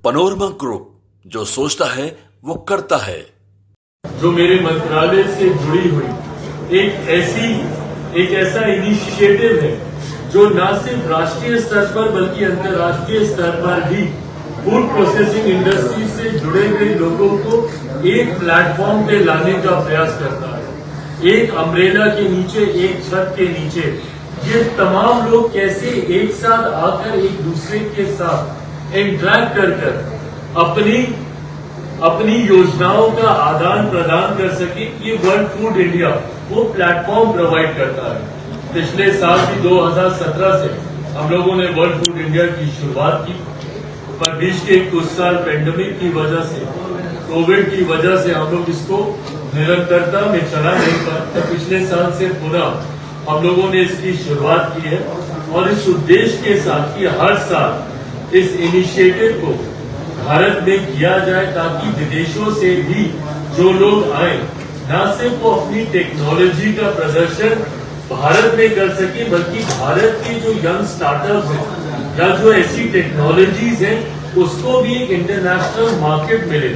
Panorama group, जो सोचता है वो करता है। जो मेरे मंत्रालय से जुड़ी हुई एक ऐसा इनिशिएटिव है जो न सिर्फ राष्ट्रीय स्तर पर बल्कि अंतर्राष्ट्रीय स्तर पर भी फूड प्रोसेसिंग इंडस्ट्री से जुड़े हुए लोगों को एक प्लेटफॉर्म पे लाने का प्रयास करता है। एक अम्ब्रेला के नीचे, एक छत के नीचे ये तमाम लोग कैसे एक साथ आकर एक दूसरे के साथ इंटरैक्ट कर अपनी योजनाओं का आदान प्रदान कर सके, ये वर्ल्ड फूड इंडिया वो प्लेटफॉर्म प्रोवाइड करता है। पिछले साल भी 2017 से हम लोगों ने वर्ल्ड फूड इंडिया की शुरुआत की, पर बीच के कुछ साल पेंडेमिक की वजह से, कोविड की वजह से हम लोग इसको निरंतरता में चला नहीं पाए। पिछले साल से पुनः हम लोगों ने इसकी शुरुआत की है और इस उद्देश्य के साथ कि हर साल इस इनिशिएटिव को भारत में किया जाए, ताकि विदेशों से भी जो लोग आए न सिर्फ वो अपनी टेक्नोलॉजी का प्रदर्शन भारत में कर सके, बल्कि भारत के जो यंग स्टार्टअप्स हैं या जो ऐसी टेक्नोलॉजीज हैं उसको भी एक इंटरनेशनल मार्केट मिले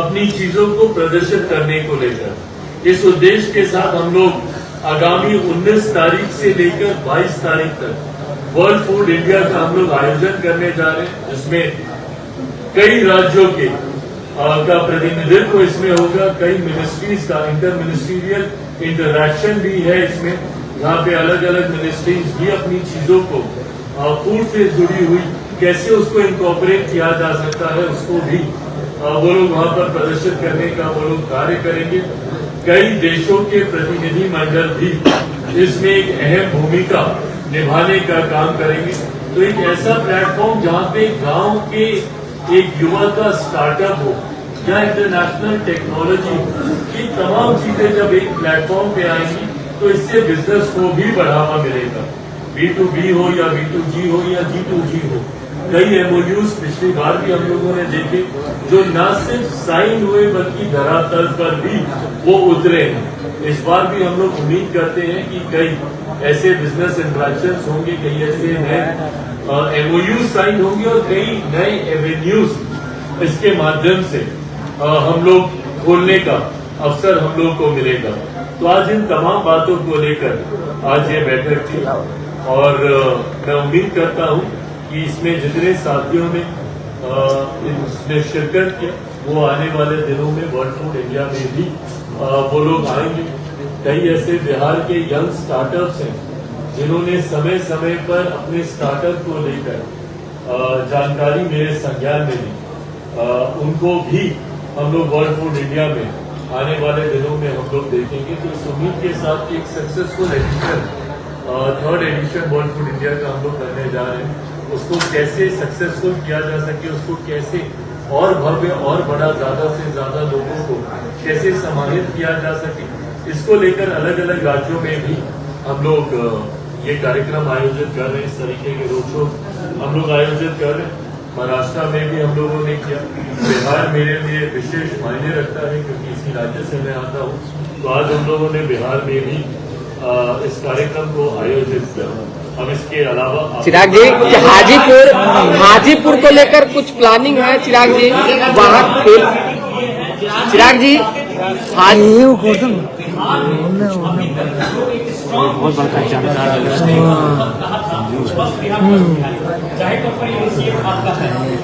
अपनी चीजों को प्रदर्शित करने को लेकर। इस उद्देश्य के साथ हम लोग आगामी 19 तारीख से लेकर 22 तारीख तक वर्ल्ड फूड इंडिया का हम लोग आयोजन करने जा रहे हैं, जिसमें कई राज्यों के का प्रतिनिधित्व इसमें होगा, कई मिनिस्ट्रीज का इंटर मिनिस्ट्रियल इंटरैक्शन भी है इसमें, जहाँ पे अलग अलग मिनिस्ट्रीज भी अपनी चीजों को फूड से जुड़ी हुई कैसे उसको इनकॉर्पोरेट किया जा सकता है उसको भी वो लोग वहाँ पर प्रदर्शित करने का वो लोग कार्य करेंगे। कई देशों के प्रतिनिधि मंडल भी इसमें एक अहम भूमिका निभाने का काम करेंगे। तो एक ऐसा प्लेटफॉर्म जहाँ पे गांव के एक युवा का स्टार्टअप हो या इंटरनेशनल टेक्नोलॉजी की तमाम चीजें जब एक प्लेटफॉर्म पे आएंगी तो इससे बिजनेस को भी बढ़ावा मिलेगा। B2B हो या B2G हो या G2G हो, कई MOUs पिछली बार भी हम लोगों ने देखे जो न सिर्फ साइन हुए बल्कि धरातल पर भी वो उतरे हैं। इस बार भी हम लोग उम्मीद करते हैं कि कई ऐसे बिजनेस इंटरेक्शंस होंगे, कई ऐसे नए MOUs साइन होंगे और कई नए एवेन्यूज इसके माध्यम से हम लोग खोलने का अवसर हम लोग को मिलेगा। तो आज इन तमाम बातों को लेकर आज ये बैठक थी और मैं उम्मीद करता हूँ कि इसमें जितने साथियों ने इसमें शिरकत किया वो आने वाले दिनों में वर्ल्ड फूड इंडिया में भी वो लोग आएंगे। कई ऐसे बिहार के यंग स्टार्टअप्स हैं जिन्होंने समय समय पर अपने स्टार्टअप को लेकर जानकारी मेरे संज्ञान में दी, उनको भी हम लोग वर्ल्ड फूड इंडिया में आने वाले दिनों में हम लोग देखेंगे। तो इस उम्मीद के साथ एक successful edition, third edition world food India का हम लोग करने जा रहे हैं। उसको कैसे सक्सेसफुल किया जा सके, उसको कैसे और भव्य और बड़ा ज्यादा से ज्यादा लोगों को कैसे समाहित किया जा सके, इसको लेकर अलग अलग राज्यों में भी हम लोग ये कार्यक्रम आयोजित कर रहे हैं। इस तरीके के रोड शो हम लोग आयोजित कर रहे हैं। महाराष्ट्र में भी हम लोगों ने किया। बिहार मेरे लिए विशेष मायने रखता है क्योंकि इसी राज्य से मैं आता हूँ। तो आज हम लोगों ने बिहार में भी इस कार्यक्रम को आयोजित किया। अब इसके अलावा चिराग जी, हाजीपुर को लेकर कुछ प्लानिंग है चिराग जी? वहाँ चिराग जी बहुत बड़ा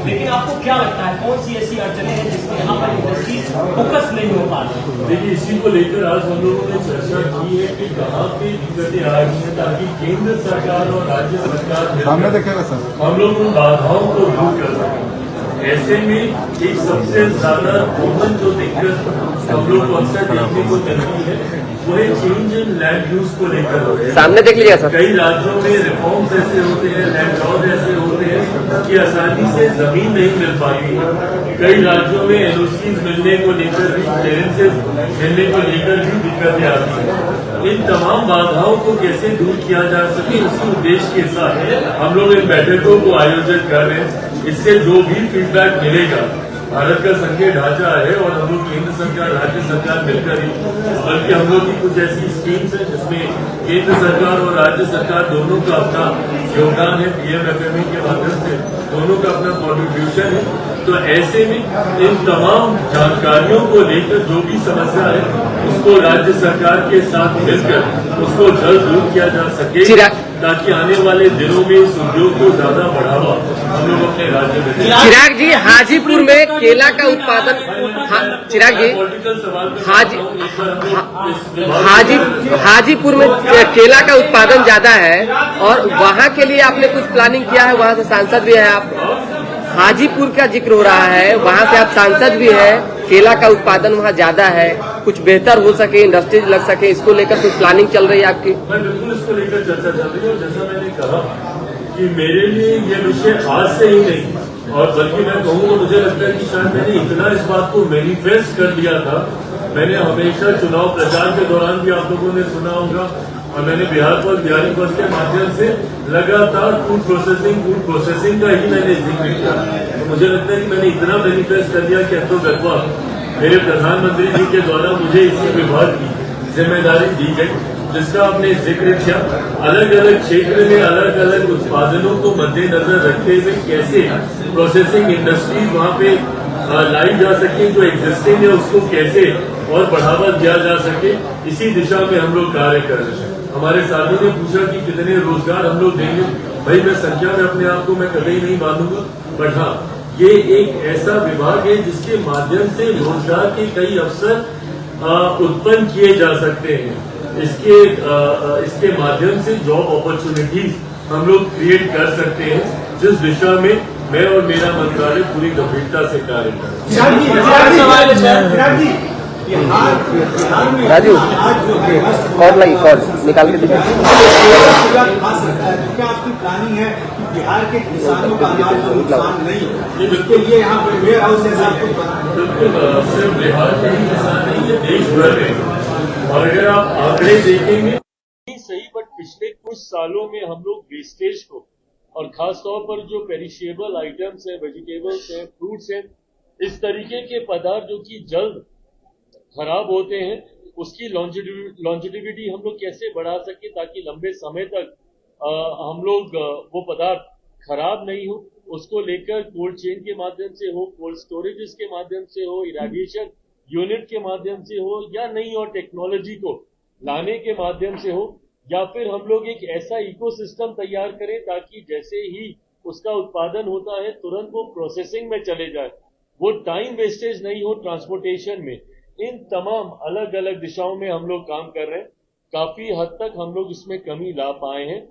लेकिन आपको क्या लगता है कौन सी ऐसी अड़चनें हैं जिसमें यहाँ पर इंडस्ट्रीज फोकस नहीं हो पा रही? देखिए, इसी को लेकर आज हम लोगों ने चर्चा की है कि कहाँ पे दिक्कतें आ रही हैं, ताकि केंद्र सरकार और राज्य सरकार हम लोग उन बाधाओं को दूर कर सकें। ऐसे में एक सबसे ज्यादा कॉमन जो दिक्कत हम लोग को अक्सर देखने को मिलती है वो है चेंज इन लैंड यूज को लेकर हो है। सामने देख लीजिए सर, कई राज्यों में रिफॉर्म्स ऐसे होते हैं, लैंड लॉज ऐसे होते हैं कि आसानी से जमीन नहीं मिल पाती है। कई राज्यों में एनओसीज मिलने को लेकर भी, क्लियरेंसेज मिलने को लेकर भी दिक्कतें आती हैं। इन तमाम बाधाओं को कैसे दूर किया जा सके, उसी उद्देश्य के साथ हम लोग इन बैठकों को आयोजित कर रहे हैं। इससे जो भी फीडबैक मिलेगा भारत का संघीय ढांचा है और हम लोग केंद्र सरकार राज्य सरकार मिलकर ही, बल्कि हम लोग की कुछ ऐसी स्कीम्स है जिसमें केंद्र सरकार और राज्य सरकार दोनों का अपना योगदान है, पीएमएफएमई के माध्यम से दोनों का अपना कॉन्ट्रीब्यूशन है। तो ऐसे में इन तमाम जानकारियों को लेकर जो भी समस्या है उसको राज्य सरकार के साथ मिलकर उसको जल्द दूर किया जा सके, ताकि आने वाले दिनों में इस उद्योग को ज्यादा बढ़ावा हम लोग अपने राज्य में दें। चिराग जी, हाजीपुर में केला का उत्पादन, चिराग जी, पॉलिटिकल सवाल हाजीपुर में केला का उत्पादन ज्यादा है और वहाँ के लिए आपने कुछ प्लानिंग किया है? वहाँ से सांसद भी है आप, हाजीपुर का जिक्र हो रहा है, वहाँ से आप सांसद भी है, केला का उत्पादन वहाँ ज्यादा है, कुछ बेहतर हो सके, इंडस्ट्रीज लग सके, इसको लेकर कुछ प्लानिंग चल रही है आपकी? मैं बिल्कुल इसको लेकर चर्चा चल रही है और जैसा मैंने कहा कि मेरे लिए ये विषय आज से ही नहीं, और बल्कि मैं कहूँगा मुझे लगता है कि शायद मैंने इतना इस बात को मैनिफेस्ट कर दिया था। मैंने हमेशा चुनाव प्रचार के दौरान भी आप लोगों ने सुना होगा, और मैंने बिहारी बस के माध्यम से लगातार फूड प्रोसेसिंग का ही मैंने जिक्र किया। तो मुझे लगता है कि मैंने इतना मैनिफेस्ट कर दिया कि अब तो गतवा मेरे प्रधानमंत्री जी के द्वारा मुझे इसी विभाग की जिम्मेदारी दी गई, जिसका आपने जिक्र किया। अलग अलग क्षेत्र में अलग अलग उत्पादनों को मद्देनजर रखते हुए कैसे प्रोसेसिंग इंडस्ट्रीज वहाँ पे लाई जा सके, जो एग्जिस्टिंग है उसको कैसे और बढ़ावा दिया जा सके, इसी दिशा में हम लोग कार्य कर रहे हैं। हमारे साथी ने पूछा कि कितने रोजगार हम लोग देंगे। भाई मैं संख्या में अपने आप को मैं कभी नहीं मानूंगा, बट हाँ ये एक ऐसा विभाग है जिसके माध्यम से रोजगार के कई अवसर उत्पन्न किए जा सकते हैं। इसके माध्यम से जॉब अपॉर्चुनिटीज हम लोग क्रिएट कर सकते हैं, जिस दिशा में मैं और मेरा मंत्रालय पूरी गंभीरता से कार्य कर रहा है। राजू, कॉल लगी, कॉल निकाल के दीजिए। क्या आपकी प्लानिंग है कि बिहार के किसानों का अनाज को नुकसान नहीं हो, इसके लिए यहाँ पे वेयर हाउस जैसा बिल्कुल सिर्फ बिहार के ही किसान नहीं है, देश भर में। और अगर आप आंकड़े देखेंगे सही, बट पिछले कुछ सालों में हम लोग वेस्टेज को, और खासतौर पर जो पेरिशेबल आइटम्स है, वेजिटेबल्स है, फ्रूट्स है, इस तरीके के पदार्थ जो कि जल्द खराब होते हैं, उसकी लॉन्जिटिविटी हम लोग कैसे बढ़ा सके ताकि लंबे समय तक हम लोग वो पदार्थ खराब नहीं हो, उसको लेकर कोल्ड चेन के माध्यम से हो, कोल्ड स्टोरेज के माध्यम से हो, इरिगेशन यूनिट के माध्यम से हो, या नई और टेक्नोलॉजी को लाने के माध्यम से हो, या फिर हम लोग एक ऐसा इकोसिस्टम तैयार करें ताकि जैसे ही उसका उत्पादन होता है तुरंत वो प्रोसेसिंग में चले जाए, वो टाइम वेस्टेज नहीं हो ट्रांसपोर्टेशन में। इन तमाम अलग अलग दिशाओं में हम लोग काम कर रहे हैं। काफी हद तक हम लोग इसमें कमी ला पाए हैं।